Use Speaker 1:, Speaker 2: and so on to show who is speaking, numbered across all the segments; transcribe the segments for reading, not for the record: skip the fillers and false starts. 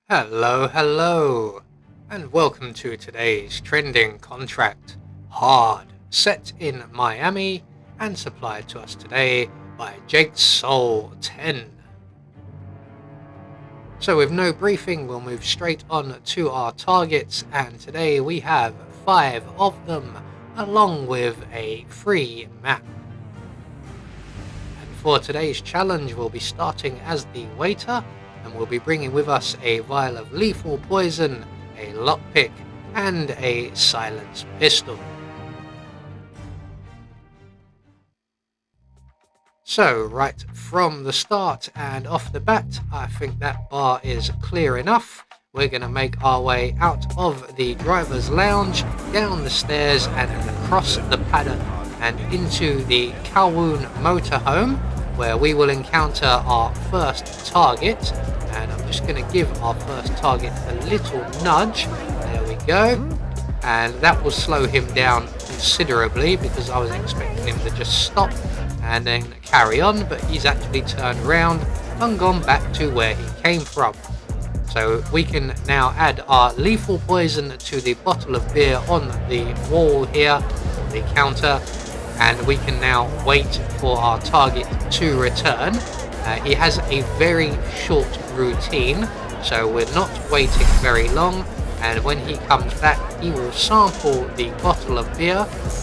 Speaker 1: Hello, and welcome to today's trending contract, Hard, set in Miami and supplied to us today by Jake Soul 10. So with no briefing, we'll move straight on to our targets, and today we have 5 of them, along with a free map. And for today's challenge, we'll be starting as the waiter, and we'll be bringing with us a vial of lethal poison, a lockpick, and a silenced pistol. So right from the start and off the bat, I think that bar is clear enough. We're going to make our way out of the driver's lounge, down the stairs and across the paddock and into the Kowloon motorhome, where we will encounter our first target. And I'm just going to give our first target a little nudge. There we go. And that will slow him down considerably, because I was expecting him to just stop and then carry on, but he's actually turned around and gone back to where he came from. So we can now add our lethal poison to the bottle of beer on the wall here, the counter, and we can now wait for our target to return. He has a very short routine, so we're not waiting very long, and when he comes back he will sample the bottle of beer.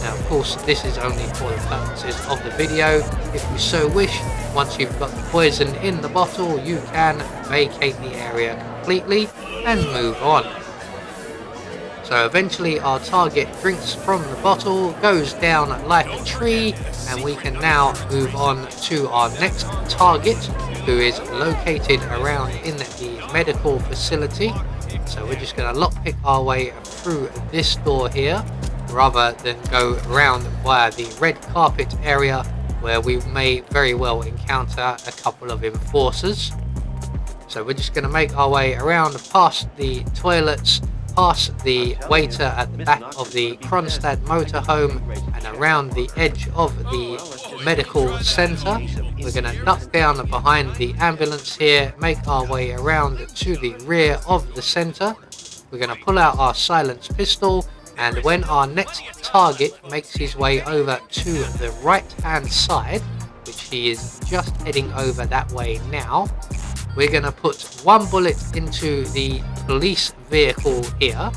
Speaker 1: Now of course this is only for the purposes of the video. If you so wish, once you've got the poison in the bottle, you can vacate the area completely and move on. So eventually our target drinks from the bottle, goes down like a tree, and we can now move on to our next target, who is located around in the medical facility. So we're just going to lockpick our way through this door here, rather than go around via the red carpet area, where we may very well encounter a couple of enforcers. So we're just going to make our way around past the toilets, past the waiter at the back of the Kronstadt motorhome, and around the edge of the medical centre. We're going to duck down behind the ambulance here, make our way around to the rear of the centre. We're going to pull out our silenced pistol, and when our next target makes his way over to the right hand side, which he is just heading over that way now, we're going to put one bullet into the police vehicle here.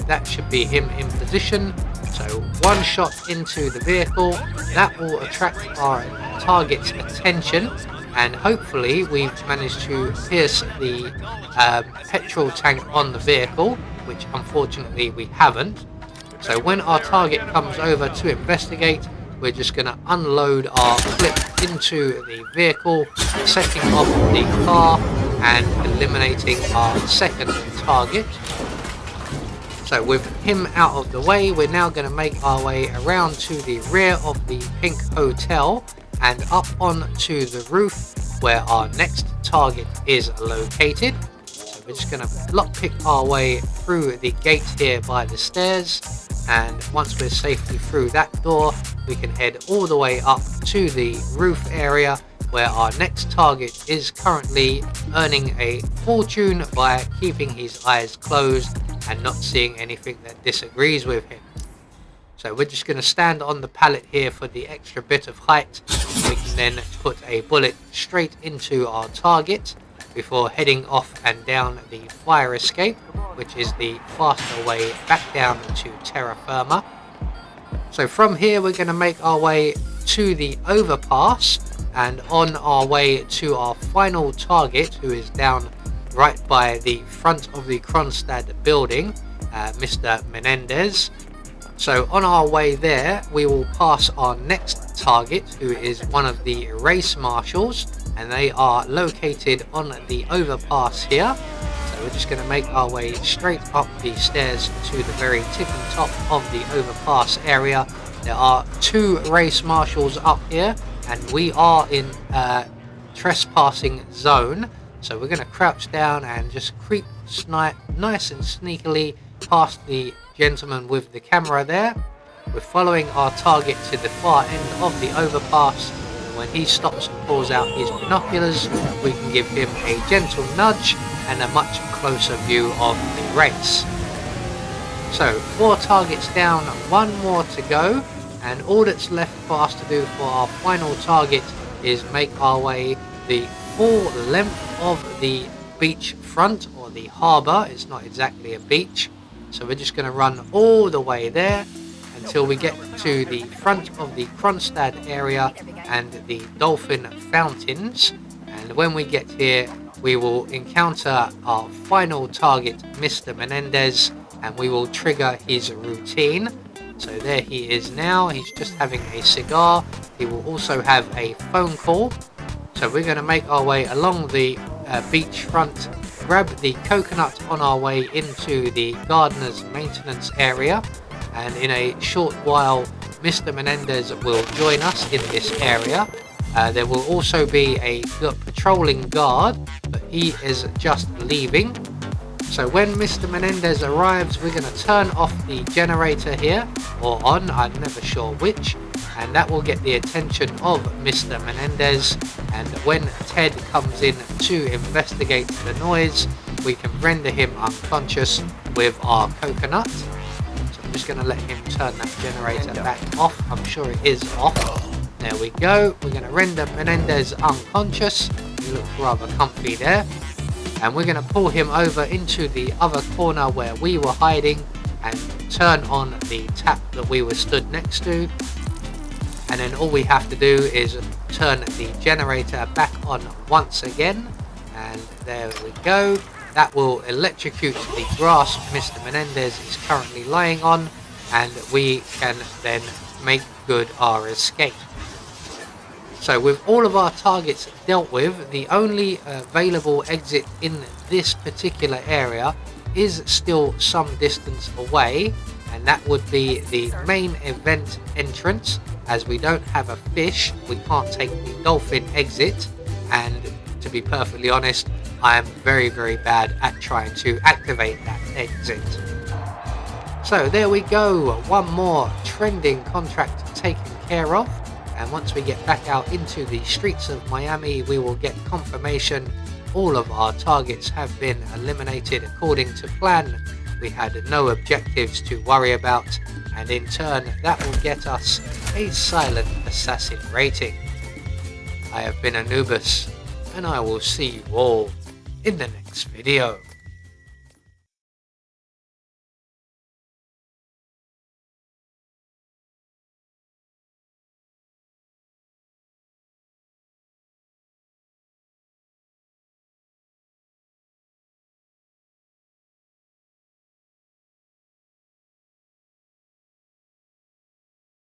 Speaker 1: That should be him in position. So one shot into the vehicle, that will attract our target's attention, and hopefully we've managed to pierce the petrol tank on the vehicle, which unfortunately we haven't. So when our target comes over to investigate, we're just going to unload our clip into the vehicle, setting off the car and eliminating our second target. So with him out of the way, we're now going to make our way around to the rear of the Pink Hotel and up onto the roof where our next target is located. So we're just going to lockpick our way through the gate here by the stairs, and once we're safely through that door, we can head all the way up to the roof area, where our next target is currently earning a fortune by keeping his eyes closed and not seeing anything that disagrees with him. So we're just going to stand on the pallet here for the extra bit of height. We can then put a bullet straight into our target before heading off and down the fire escape, which is the faster way back down to terra firma. So from here we're going to make our way to the overpass, and on our way to our final target, who is down right by the front of the Kronstadt building, Mr. Menendez. So on our way there, we will pass our next target, who is one of the race marshals, and they are located on the overpass here. So we're just going to make our way straight up the stairs to the very tipping top of the overpass area. There are 2 race marshals up here, and we are in trespassing zone. So we're going to crouch down and just creep nice and sneakily past the gentleman with the camera there. We're following our target to the far end of the overpass, and when he stops and pulls out his binoculars, we can give him a gentle nudge and a much closer view of the race. So 4 targets down, 1 more to go, and all that's left for us to do for our final target is make our way the full length of the beach front, or the harbour. It's not exactly a beach, so we're just going to run all the way there until we get to the front of the Kronstadt area and the dolphin fountains. And when we get here, we will encounter our final target, Mr. Menendez, and we will trigger his routine. So there he is now. He's just having a cigar. He will also have a phone call. So we're going to make our way along the beachfront, grab the coconut on our way into the gardener's maintenance area, and in a short while Mr. Menendez will join us in this area. There will also be a patrolling guard, but he is just leaving. So when Mr. Menendez arrives, we're going to turn off the generator here, or on, I'm never sure which, and that will get the attention of Mr. Menendez. And when Ted comes in to investigate the noise, we can render him unconscious with our coconut. So I'm just going to let him turn that generator back off. I'm sure it is off. There we go. We're going to render Menendez unconscious. He looks rather comfy there. And we're going to pull him over into the other corner where we were hiding and turn on the tap that we were stood next to. And then all we have to do is turn the generator back on once again. And there we go. That will electrocute the grass Mr. Menendez is currently lying on, and we can then make good our escape. So with all of our targets dealt with, the only available exit in this particular area is still some distance away, and that would be the main event entrance. As we don't have a fish, we can't take the dolphin exit, and to be perfectly honest, I am very bad at trying to activate that exit. So there we go, one more trending contract taken care of. And once we get back out into the streets of Miami, we will get confirmation all of our targets have been eliminated according to plan. We had no objectives to worry about, and in turn that will get us a silent assassin rating. I have been Anubis, and I will see you all in the next video.